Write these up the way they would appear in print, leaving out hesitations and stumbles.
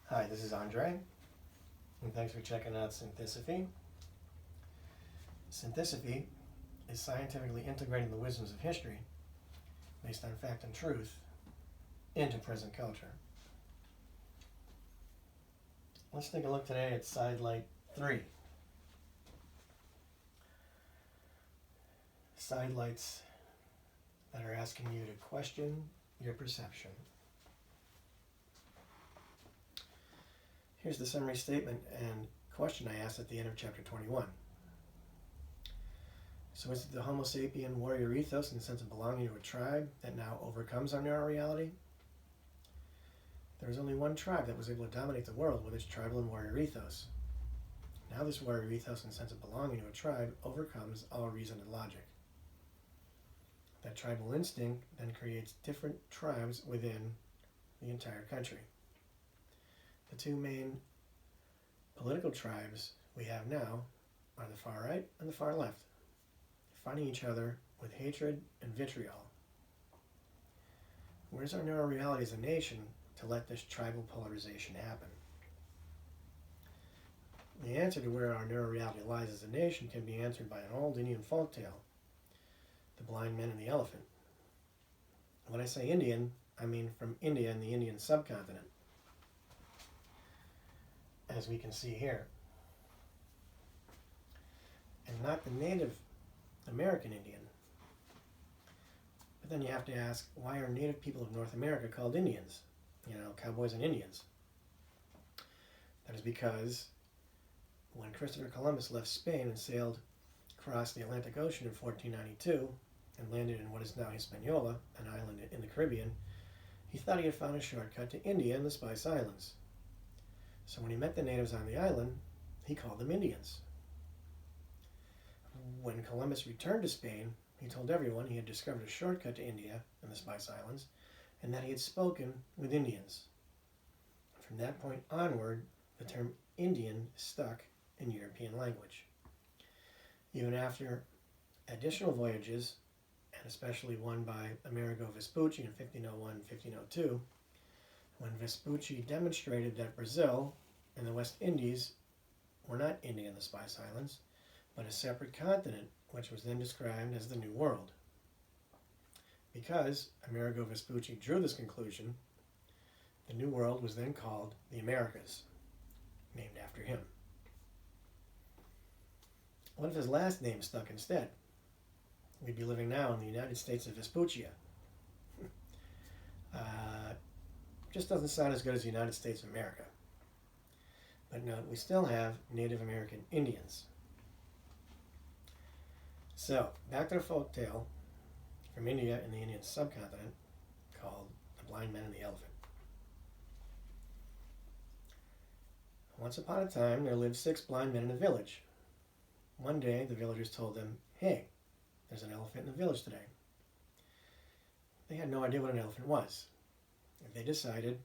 Hi, this is Andre, and thanks for checking out Synthisophy. Synthisophy is scientifically integrating the wisdoms of history, based on fact and truth, into present culture. Let's take a look today at Sidelight 3. Sidelights that are asking you to question your perception. Here's the summary statement and question I asked at the end of chapter 21. So is it the Homo sapien warrior ethos and the sense of belonging to a tribe that now overcomes our narrow reality? There was only one tribe that was able to dominate the world with its tribal and warrior ethos. Now this warrior ethos and sense of belonging to a tribe overcomes all reason and logic. That tribal instinct then creates different tribes within the entire country. The two main political tribes we have now are the far right and the far left, fighting each other with hatred and vitriol. Where's our narrow reality as a nation to let this tribal polarization happen? The answer to where our narrow reality lies as a nation can be answered by an old Indian folktale, The Blind Men and the Elephant. When I say Indian, I mean from India and the Indian subcontinent, as we can see here, and not the Native American Indian. But then you have to ask, why are Native people of North America called Indians? Cowboys and Indians. That is because when Christopher Columbus left Spain and sailed across the Atlantic Ocean in 1492 and landed in what is now Hispaniola, an island in the Caribbean, he thought he had found a shortcut to India and the Spice Islands. So when he met the natives on the island, he called them Indians. When Columbus returned to Spain, he told everyone he had discovered a shortcut to India and the Spice Islands, and that he had spoken with Indians. From that point onward, the term Indian stuck in European language. Even after additional voyages, and especially one by Amerigo Vespucci in 1501-1502, when Vespucci demonstrated that Brazil and the West Indies were not India and the Spice Islands, but a separate continent, which was then described as the New World. Because Amerigo Vespucci drew this conclusion, the New World was then called the Americas, named after him. What if his last name stuck instead? We'd be living now in the United States of Vespuccia. Just doesn't sound as good as the United States of America. But no, we still have Native American Indians. So, back to the folk tale from India and the Indian subcontinent called The Blind Men and the Elephant. Once upon a time, there lived 6 blind men in a village. One day, the villagers told them, "Hey, there's an elephant in the village today." They had no idea what an elephant was. And they decided,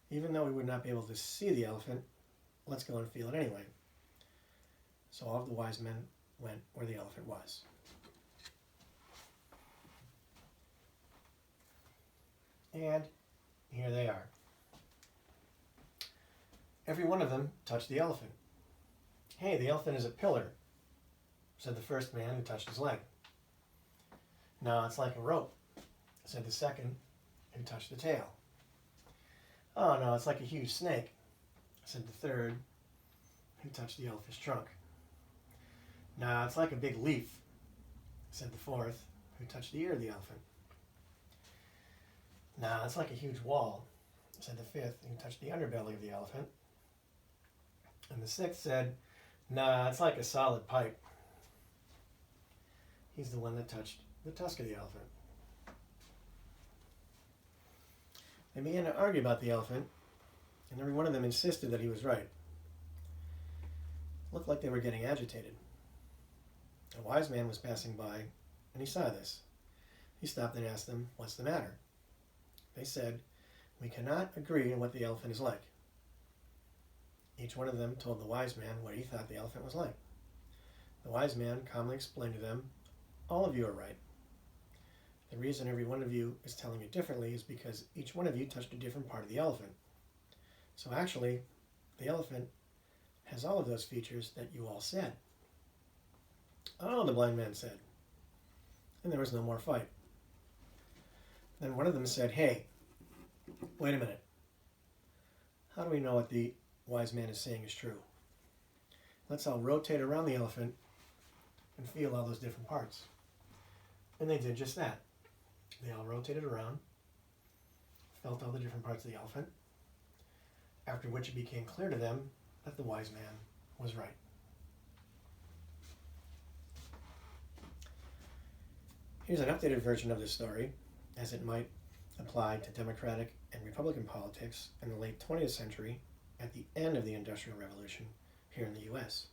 even though we would not be able to see the elephant, let's go and feel it anyway. So all of the wise men went where the elephant was. And here they are. Every one of them touched the elephant. "Hey, the elephant is a pillar," said the first man who touched his leg. "No, it's like a rope," said the second who touched the tail. "Oh no, it's like a huge snake," said the third who touched the elephant's trunk. "No, it's like a big leaf," said the fourth who touched the ear of the elephant. "No, it's like a huge wall," said the fifth who touched the underbelly of the elephant. And the sixth said, "Nah, it's like a solid pipe." He's the one that touched the tusk of the elephant. They began to argue about the elephant, and every one of them insisted that he was right. It looked like they were getting agitated. A wise man was passing by, and he saw this. He stopped and asked them, "What's the matter?" They said, "We cannot agree on what the elephant is like." Each one of them told the wise man what he thought the elephant was like. The wise man calmly explained to them, "All of you are right. The reason every one of you is telling it differently is because each one of you touched a different part of the elephant. So actually, the elephant has all of those features that you all said. Oh, the blind man said. And there was no more fight. Then one of them said, hey, wait a minute. How do we know what the wise man is saying is true? Let's all rotate around the elephant and feel all those different parts. And they did just that. They all rotated around, felt all the different parts of the elephant, after which it became clear to them that the wise man was right. Here's an updated version of this story, as it might apply to Democratic and Republican politics in the late 20th century at the end of the Industrial Revolution here in the U.S.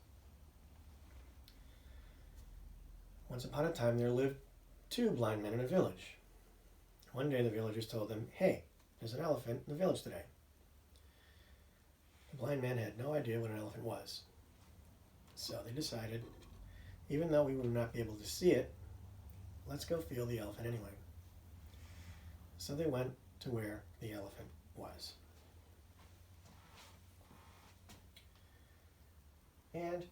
Once upon a time, there lived two blind men in a village. One day, the villagers told them, hey, there's an elephant in the village today. The blind man had no idea what an elephant was. So they decided, even though we would not be able to see it, let's go feel the elephant anyway. So they went to where the elephant was. And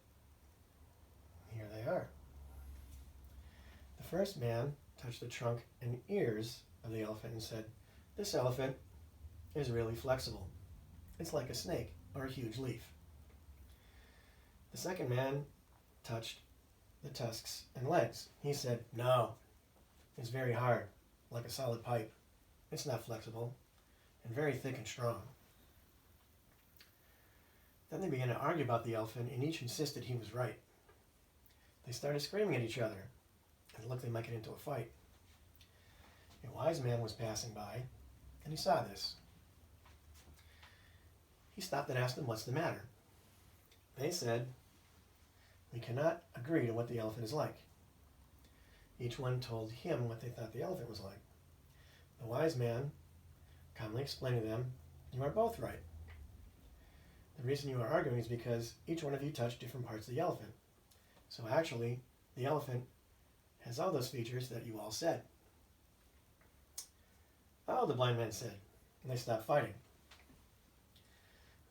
here they are. The first man touched the trunk and ears of the elephant and said, this elephant is really flexible. It's like a snake or a huge leaf. The second man touched the tusks and legs. He said, no, it's very hard, like a solid pipe. It's not flexible, and very thick and strong. Then they began to argue about the elephant, and each insisted he was right. They started screaming at each other, and it looked they might get into a fight. A wise man was passing by, and he saw this. He stopped and asked them, what's the matter? They said, we cannot agree to what the elephant is like. Each one told him what they thought the elephant was like. The wise man calmly explained to them, you are both right. The reason you are arguing is because each one of you touched different parts of the elephant. So actually, the elephant has all those features that you all said. Oh, the blind man said, and they stopped fighting.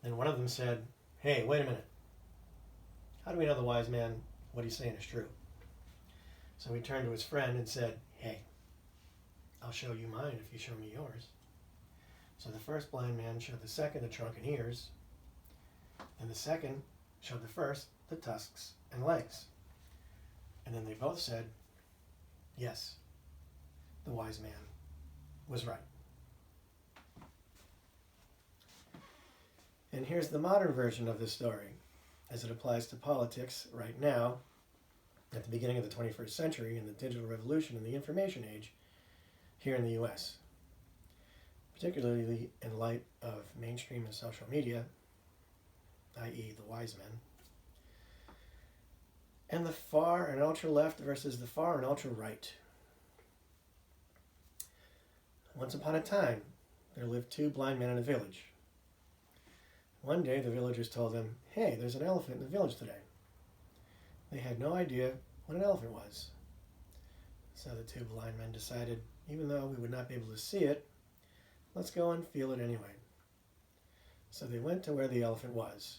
Then one of them said, hey, wait a minute. How do we know the wise man, what he's saying is true? So he turned to his friend and said, hey, I'll show you mine if you show me yours. So the first blind man showed the second the trunk and ears, and the second showed the first the tusks and legs. And then they both said, yes, the wise man was right. And here's the modern version of this story, as it applies to politics right now, at the beginning of the 21st century, in the digital revolution and the information age, here in the U.S., particularly in light of mainstream and social media, i.e. the wise men, and the far and ultra-left versus the far and ultra-right. Once upon a time, there lived two blind men in a village. One day, the villagers told them, hey, there's an elephant in the village today. They had no idea what an elephant was. So the two blind men decided, even though we would not be able to see it, let's go and feel it anyway. So they went to where the elephant was.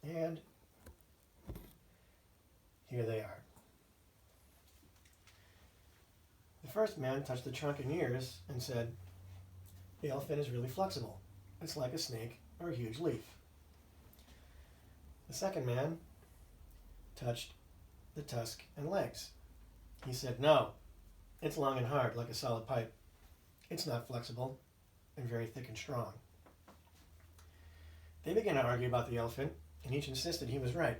And here they are. The first man touched the trunk and ears and said, the elephant is really flexible. It's like a snake or a huge leaf. The second man touched the tusk and legs. He said, no, it's long and hard like a solid pipe. It's not flexible and very thick and strong. They began to argue about the elephant, and each insisted he was right.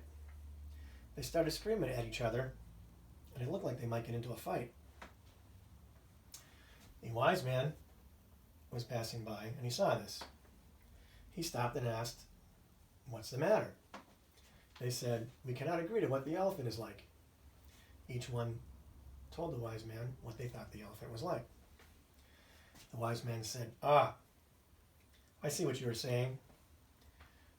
They started screaming at each other, and it looked like they might get into a fight. A wise man was passing by, and he saw this. He stopped and asked, what's the matter? They said, we cannot agree to what the elephant is like. Each one told the wise man what they thought the elephant was like. The wise man said, I see what you are saying.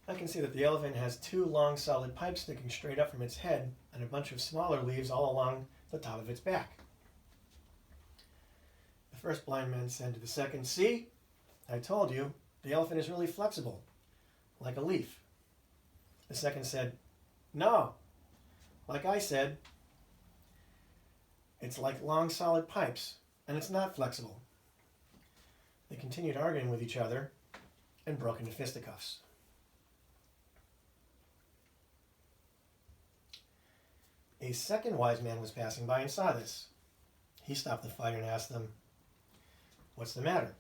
I can see that the elephant has two long solid pipes sticking straight up from its head and a bunch of smaller leaves all along the top of its back. The first blind man said to the second, "See, I told you, the elephant is really flexible, like a leaf." The second said, "No, like I said, it's like long solid pipes, and it's not flexible." They continued arguing with each other and broke into fisticuffs. A second wise man was passing by and saw this. He stopped the fight and asked them, "What's the matter?"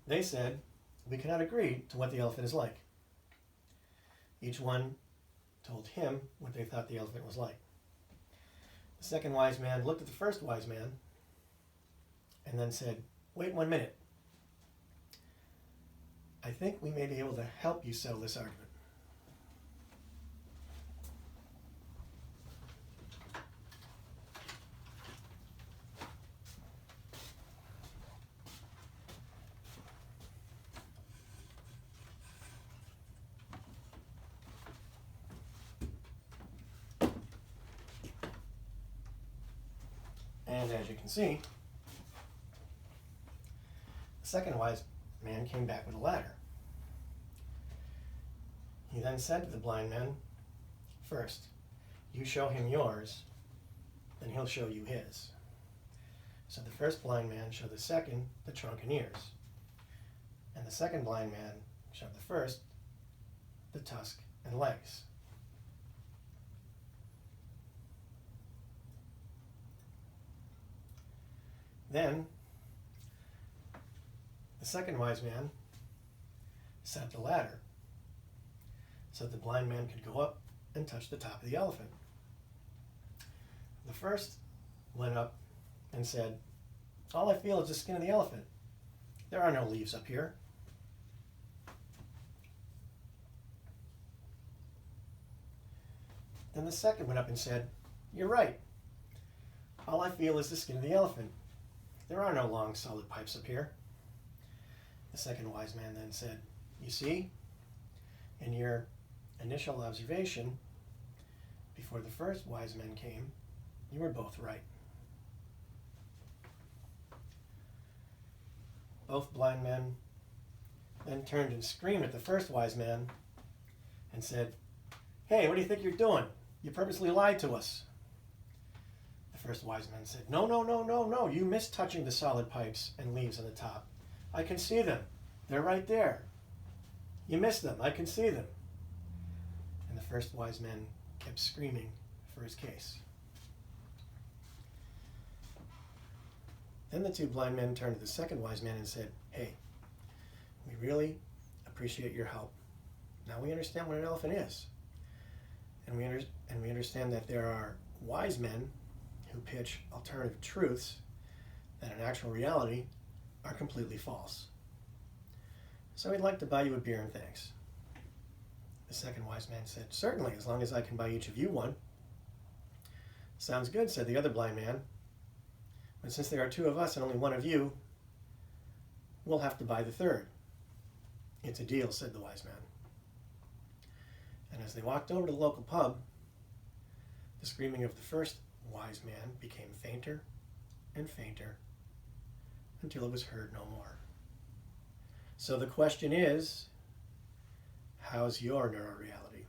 They said, "We cannot agree to what the elephant is like." Each one told him what they thought the elephant was like. The second wise man looked at the first wise man and then said, "Wait 1 minute. I think we may be able to help you settle this argument." And as you can see, the second wise man came back with a ladder. He then said to the blind man, "First, you show him yours, then he'll show you his." So the first blind man showed the second the trunk and ears, and the second blind man showed the first the tusk and legs. Then the second wise man set the ladder so that the blind man could go up and touch the top of the elephant. The first went up and said, "All I feel is the skin of the elephant. There are no leaves up here." Then the second went up and said, "You're right. All I feel is the skin of the elephant. There are no long solid pipes up here." The second wise man then said, "You see, in your initial observation, before the first wise men came, you were both right." Both blind men then turned and screamed at the first wise man and said, "Hey, what do you think you're doing? You purposely lied to us." The first wise man said, "No, no, no, no, no. You missed touching the solid pipes and leaves on the top. I can see them. They're right there. You missed them. I can see them." And the first wise man kept screaming for his case. Then the two blind men turned to the second wise man and said, "Hey, we really appreciate your help. Now we understand what an elephant is. And we understand that there are wise men who pitch alternative truths that in actual reality are completely false. So we'd like to buy you a beer and thanks." The second wise man said, "Certainly, as long as I can buy each of you one." "Sounds good," said the other blind man. "But since there are two of us and only one of you, we'll have to buy the third." "It's a deal," said the wise man. And as they walked over to the local pub, the screaming of the first wise man became fainter and fainter until it was heard no more. So the question is, how's your neuroreality?